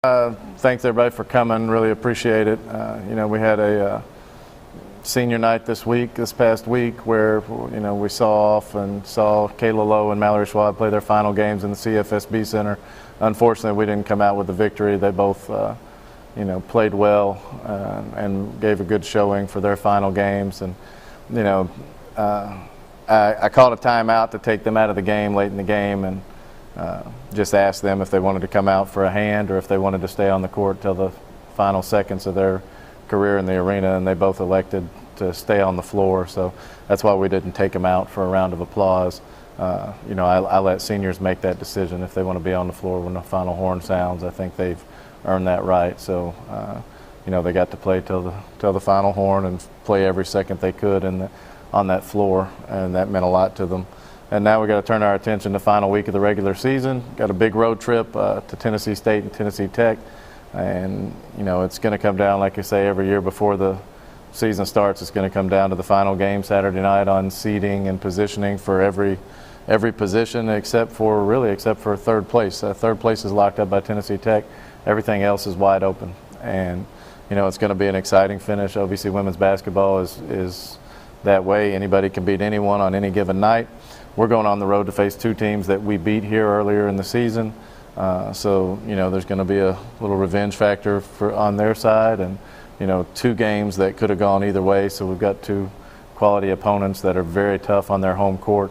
Thanks everybody for coming. Really appreciate it. We had a senior night this past week, where we saw Kayla Lowe and Mallory Schwab play their final games in the CFSB Center. Unfortunately, we didn't come out with the victory. They both, played well and gave a good showing for their final games. And I called a timeout to take them out of the game late in the game, and just asked them if they wanted to come out for a hand or if they wanted to stay on the court till the final seconds of their career in the arena, and they both elected to stay on the floor. So that's why we didn't take them out for a round of applause. I let seniors make that decision if they want to be on the floor when the final horn sounds. I think they've earned that right. So they got to play till the final horn and play every second they could on that floor, and that meant a lot to them. And now we got to turn our attention to the final week of the regular season. Got a big road trip to Tennessee State and Tennessee Tech. And, it's going to come down, like I say, every year before the season starts, it's going to come down to the final game Saturday night on seeding and positioning for every position except for third place. Third place is locked up by Tennessee Tech. Everything else is wide open. And, it's going to be an exciting finish. Obviously, women's basketball is that way. Anybody can beat anyone on any given night. We're going on the road to face two teams that we beat here earlier in the season. So there's going to be a little revenge factor on their side, and, two games that could have gone either way. So we've got two quality opponents that are very tough on their home court.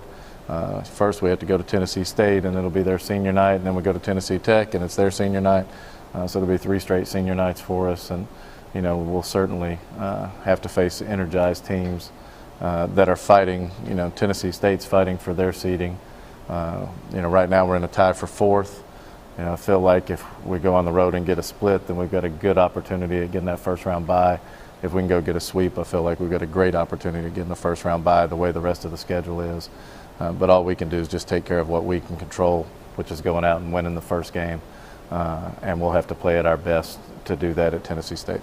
First, we have to go to Tennessee State, and it'll be their senior night, and then we go to Tennessee Tech, and it's their senior night. So it'll be 3 straight senior nights for us, and, we'll certainly have to face energized teams that are fighting. Tennessee State's fighting for their seeding. Right now we're in a tie for 4th. I feel like if we go on the road and get a split, then we've got a good opportunity at getting that first round bye. If we can go get a sweep, I feel like we've got a great opportunity to get in the first round bye the way the rest of the schedule is. But all we can do is just take care of what we can control, which is going out and winning the first game. And we'll have to play at our best to do that at Tennessee State.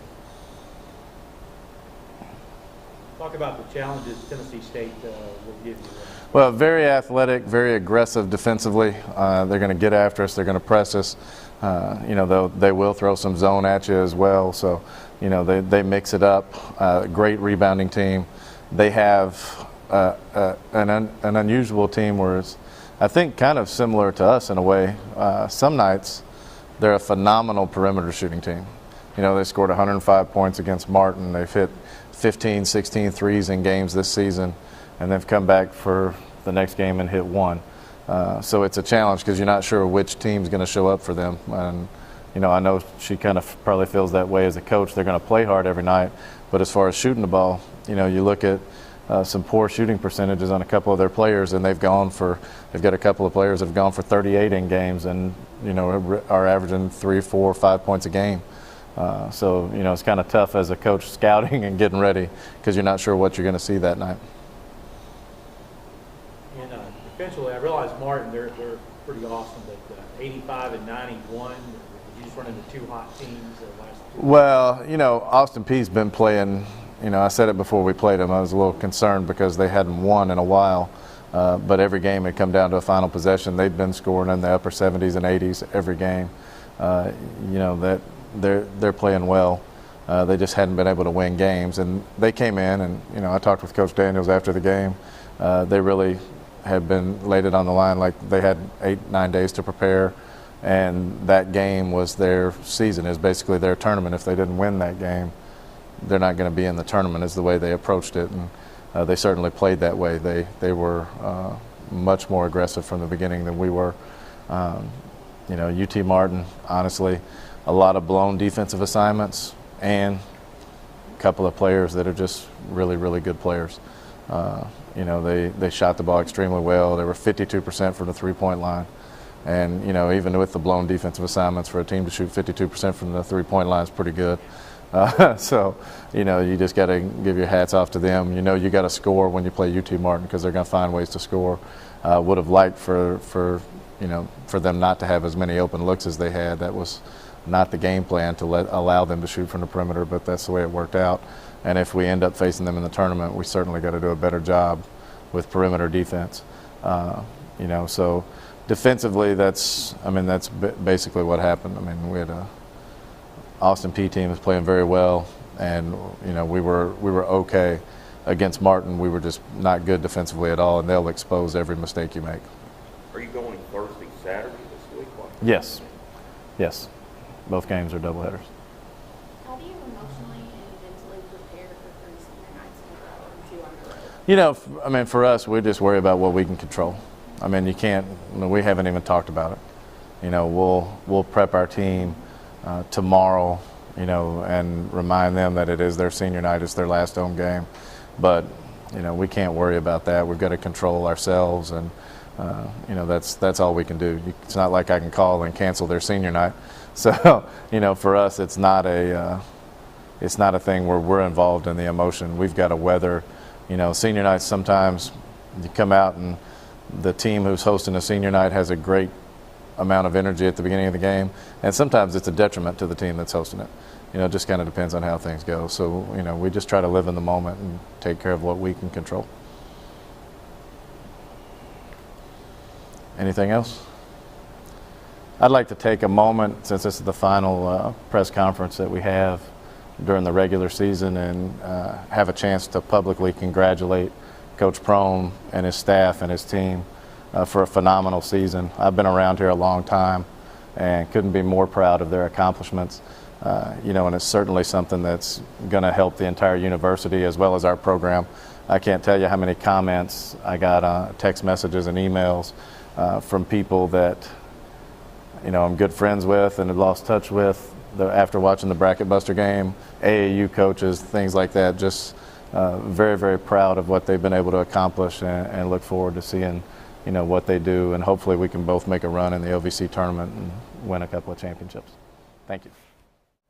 Talk about the challenges Tennessee State will give you. Well, very athletic, very aggressive defensively. They're going to get after us. They're going to press us. They will throw some zone at you as well. So, they mix it up. Great rebounding team. They have an unusual team where it's, I think, kind of similar to us in a way. Some nights they're a phenomenal perimeter shooting team. They scored 105 points against Martin. They've hit 15, 16 threes in games this season, and they've come back for the next game and hit 1. So it's a challenge because you're not sure which team's going to show up for them. And, I know she kind of probably feels that way as a coach. They're going to play hard every night, but as far as shooting the ball, you look at some poor shooting percentages on a couple of their players, and they've got a couple of players that have gone for 38 in games and, are averaging 3, 4, 5 points a game. So, it's kind of tough as a coach scouting and getting ready because you're not sure what you're going to see that night. And defensively, I realize Martin, they're pretty awesome, but 85 and 91, did you just run into 2 hot teams last 2 Well, Austin Peay's been playing, I said it before we played them. I was a little concerned because they hadn't won in a while. But every game had come down to a final possession. They'd been scoring in the upper 70s and 80s every game. That they're playing well. They just hadn't been able to win games, and they came in, and I talked with Coach Daniels after the game. They really had been laid it on the line, like they had 8-9 days to prepare, and that game was their season, is basically their tournament. If they didn't win that game, they're not going to be in the tournament, is the way they approached it, and they certainly played that way. They were much more aggressive from the beginning than we were. UT Martin, honestly, a lot of blown defensive assignments and a couple of players that are just really, really good players. They shot the ball extremely well. They were 52% from the three-point line. And, even with the blown defensive assignments, for a team to shoot 52% from the three-point line is pretty good. So, you just got to give your hats off to them. You got to score when you play UT Martin because they're going to find ways to score. Would have liked for them not to have as many open looks as they had. That was not the game plan to allow them to shoot from the perimeter, but that's the way it worked out. And if we end up facing them in the tournament, we certainly got to do a better job with perimeter defense. So defensively, that's basically what happened. We had Austin Peay team is playing very well, and we were okay against Martin. We were just not good defensively at all, and they'll expose every mistake you make. Are you going Thursday, Saturday this week? Yes. Yes. Both games are doubleheaders. How do you emotionally and mentally prepare for 3 senior nights in a row or 2 on the road? For us, we just worry about what we can control. You can't. We haven't even talked about it. We'll prep our team tomorrow, and remind them that it is their senior night, it's their last home game. But, we can't worry about that. We've got to control ourselves, and that's all we can do. It's not like I can call and cancel their senior night. So, for us, it's not a thing where we're involved in the emotion. We've got to weather, senior nights. Sometimes you come out and the team who's hosting a senior night has a great amount of energy at the beginning of the game, and sometimes it's a detriment to the team that's hosting it. It just kind of depends on how things go. So, we just try to live in the moment and take care of what we can control. Anything else? I'd like to take a moment, since this is the final press conference that we have during the regular season, and have a chance to publicly congratulate Coach Prohm and his staff and his team for a phenomenal season. I've been around here a long time and couldn't be more proud of their accomplishments. And it's certainly something that's going to help the entire university as well as our program. I can't tell you how many comments I got, text messages and emails from people that I'm good friends with and have lost touch with after watching the Bracket Buster game, AAU coaches, things like that. Just very, very proud of what they've been able to accomplish, and look forward to seeing what they do, and hopefully we can both make a run in the OVC tournament and win a couple of championships. Thank you.